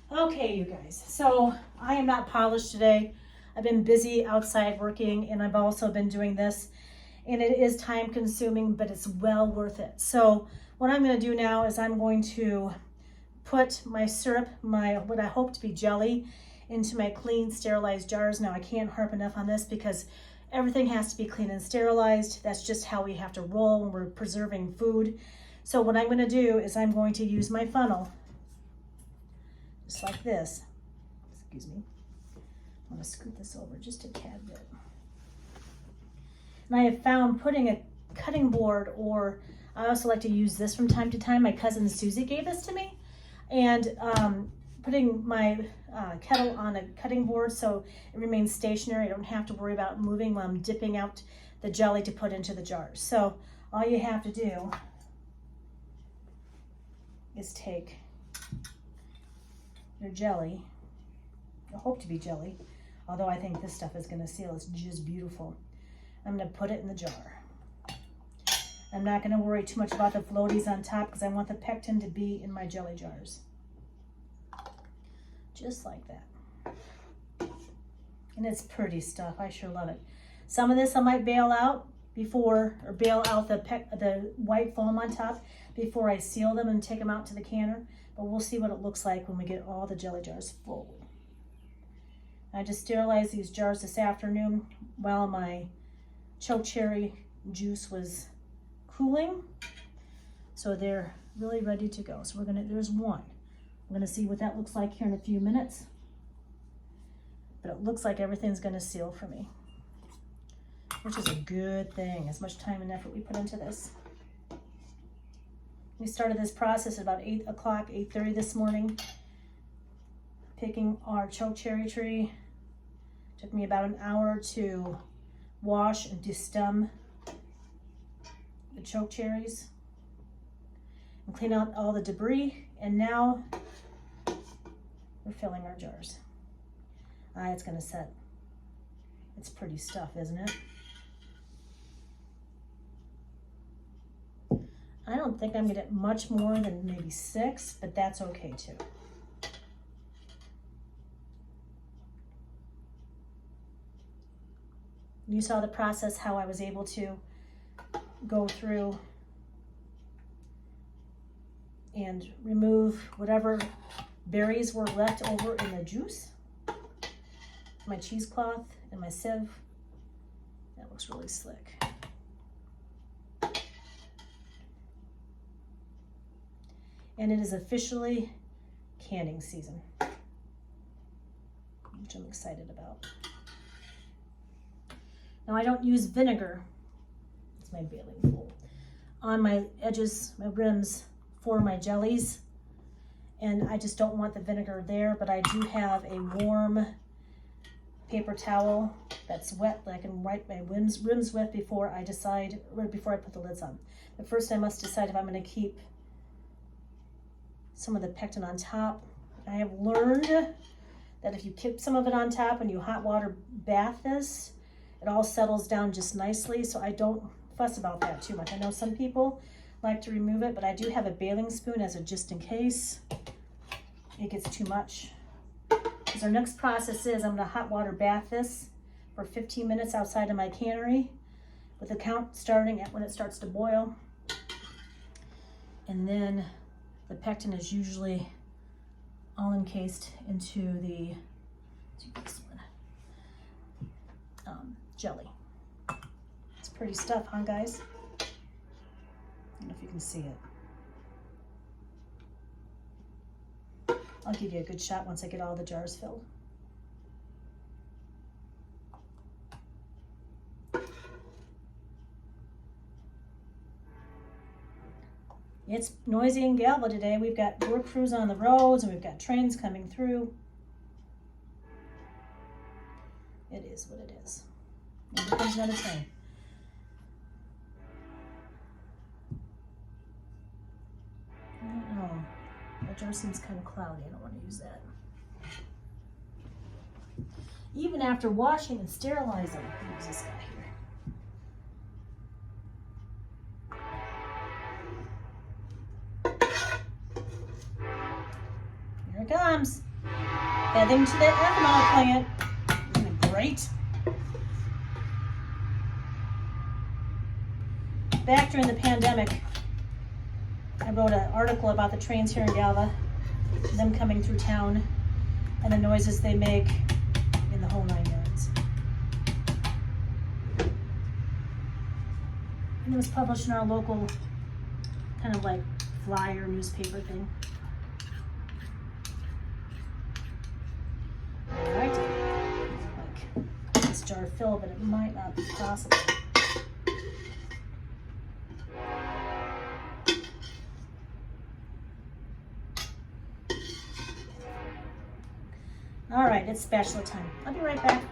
Okay, you guys, so I am not polished today. I've been busy outside working, and I've also been doing this, and it is time consuming, but it's well worth it. So what I'm going to do now is I'm going to put my syrup, what I hope to be jelly, into my clean sterilized jars. Now I can't harp enough on this because everything has to be clean and sterilized. That's just how we have to roll when we're preserving food. So what I'm going to do is I'm going to use my funnel just like this. Excuse me. I'm going to scoot this over just a tad bit. And I have found putting a cutting board, or I also like to use this from time to time. My cousin Susie gave this to me. And putting my kettle on a cutting board so it remains stationary. I don't have to worry about moving when I'm dipping out the jelly to put into the jars. So all you have to do is take your jelly. I hope to be jelly, although I think this stuff is going to seal. It's just beautiful. I'm going to put it in the jar. I'm not going to worry too much about the floaties on top because I want the pectin to be in my jelly jars. Just like that. And it's pretty stuff. I sure love it. Some of this I might bail out the white foam on top before I seal them and take them out to the canner. But we'll see what it looks like when we get all the jelly jars full. I just sterilized these jars this afternoon while my chokecherry juice was cooling. So they're really ready to go. So there's one. I'm gonna see what that looks like here in a few minutes. But it looks like everything's gonna seal for me, which is a good thing, as much time and effort we put into this. We started this process at about 8 o'clock, 8:30 this morning, picking our chokecherry tree. Took me about an hour to wash and destem the chokecherries and clean out all the debris. And now we're filling our jars. It's gonna set. It's pretty stuff, isn't it? I don't think I'm gonna get much more than maybe 6, but that's okay too. You saw the process, how I was able to go through and remove whatever berries were left over in the juice. My cheesecloth and my sieve. That looks really slick. And it is officially canning season, which I'm excited about. Now I don't use vinegar, it's my baling bowl, on my edges, my rims for my jellies. And I just don't want the vinegar there, but I do have a warm paper towel that's wet that I can wipe my rims with before I put the lids on. But first I must decide if I'm gonna keep some of the pectin on top. I have learned that if you keep some of it on top and you hot water bath this, it all settles down just nicely, so I don't fuss about that too much. I know some people like to remove it, but I do have a baling spoon as a just in case it gets too much. Because our next process is I'm gonna hot water bath this for 15 minutes outside of my cannery, with the count starting at when it starts to boil. And then the pectin is usually all encased into the jelly. It's pretty stuff, huh, guys? I don't know if you can see it. I'll give you a good shot once I get all the jars filled. It's noisy in Galva today. We've got work crews on the roads and we've got trains coming through. It is what it is. And here comes another train. I don't know. That jar seems kind of cloudy. I don't want to use that. Even after washing and sterilizing, use this guy here. Here it comes. Heading to the ethanol plant. Isn't it great? Back during the pandemic, I wrote an article about the trains here in Galva, them coming through town, and the noises they make in the whole 9 yards. And it was published in our local kind of like flyer newspaper thing. Alright, like this jar filled, but it might not be possible. Alright, it's spatula time. I'll be right back.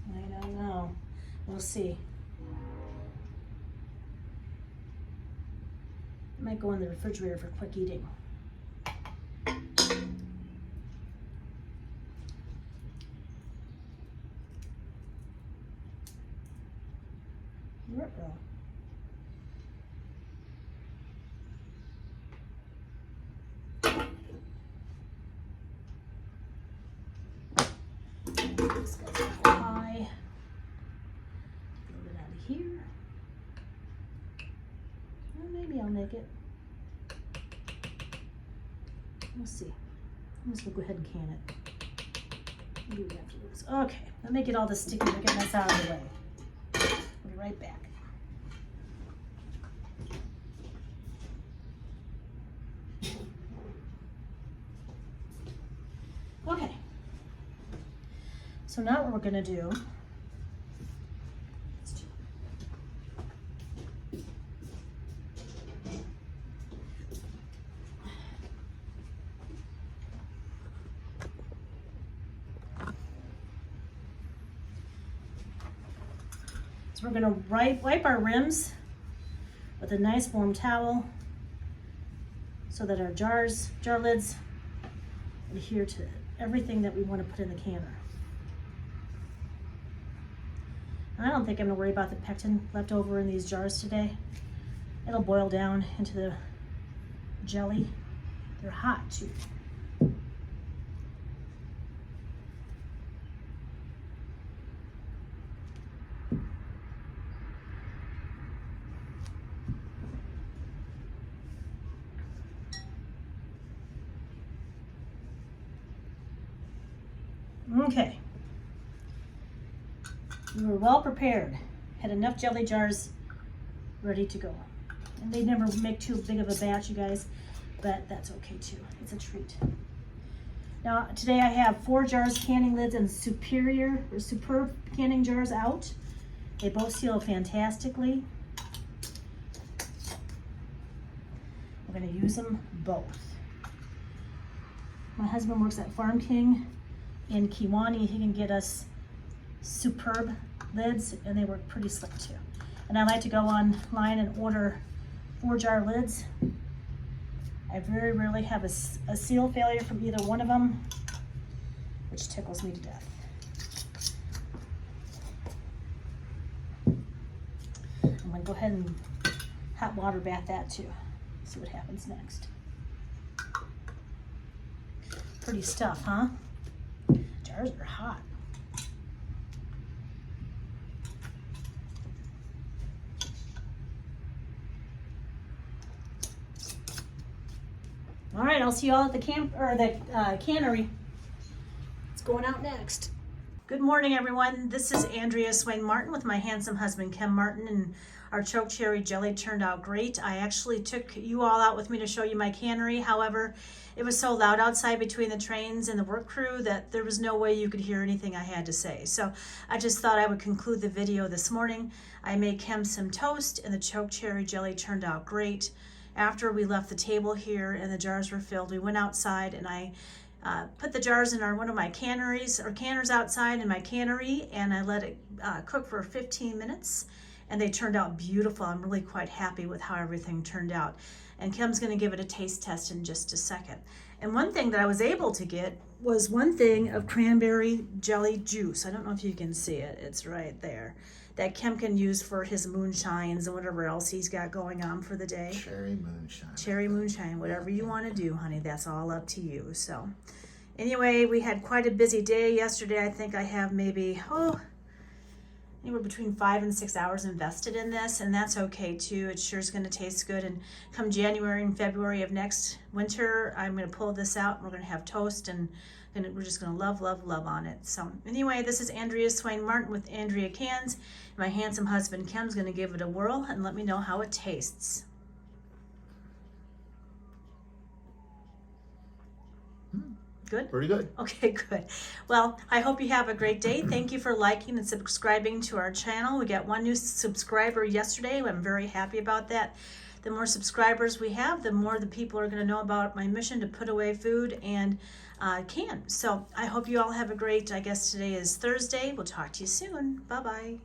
I don't know. We'll see. Might go in the refrigerator for quick eating. Ruh-roh. This guy's gonna go high. A little bit out of here. Well, maybe I'll make it. We'll see. I'm just gonna go ahead and can it. Maybe we have to lose. Okay, let me get all the sticky mess out of the way. I'll be right back. Okay. So now what we're gonna do is we're gonna wipe our rims with a nice warm towel so that our jar lids adhere to everything that we want to put in the canner. And I don't think I'm gonna worry about the pectin left over in these jars today. It'll boil down into the jelly. They're hot too. Okay, we were well prepared, had enough jelly jars ready to go. And they never make too big of a batch, you guys, but that's okay too. It's a treat. Now, today I have 4 jars canning lids and superb canning jars out. They both seal fantastically. We're gonna use them both. My husband works at Farm King in Kiwani. He can get us superb lids, and they work pretty slick too. And I like to go online and order 4 jar lids. I very rarely have a seal failure from either one of them, which tickles me to death. I'm gonna go ahead and hot water bath that too. See what happens next. Pretty stuff, huh? Jars are hot. All right, I'll see you all at the cannery. It's going out next. Good morning, everyone. This is Andrea Swayne Martin with my handsome husband, Ken Martin, and our chokecherry jelly turned out great. I actually took you all out with me to show you my cannery. However, it was so loud outside between the trains and the work crew that there was no way you could hear anything I had to say. So I just thought I would conclude the video this morning. I made Ken some toast, and the chokecherry jelly turned out great. After we left the table here and the jars were filled, we went outside and I put the jars in one of my canners outside in my cannery, and I let it cook for 15 minutes. and they turned out beautiful. I'm really quite happy with how everything turned out. And Kim's gonna give it a taste test in just a second. And one thing that I was able to get was one thing of cranberry jelly juice. I don't know if you can see it, it's right there. That Kim can use for his moonshines and whatever else he's got going on for the day. Cherry moonshine. Cherry moonshine, whatever you want to do, honey, that's all up to you. So anyway, we had quite a busy day yesterday. I think I have maybe, anywhere between 5 and 6 hours invested in this, and that's okay too. It sure is going to taste good. And come January and February of next winter, I'm going to pull this out and we're going to have toast, and we're just going to love, love, love on it. So anyway, this is Andrea Swayne Martin with Andrea Cans. My handsome husband Kim's going to give it a whirl and let me know how it tastes. Good? Pretty good. Okay, good. Well, I hope you have a great day. Thank you for liking and subscribing to our channel. We got one new subscriber yesterday. I'm very happy about that. The more subscribers we have, the more the people are going to know about my mission to put away food and cans. So I hope you all have a great, I guess today is Thursday. We'll talk to you soon. Bye-bye.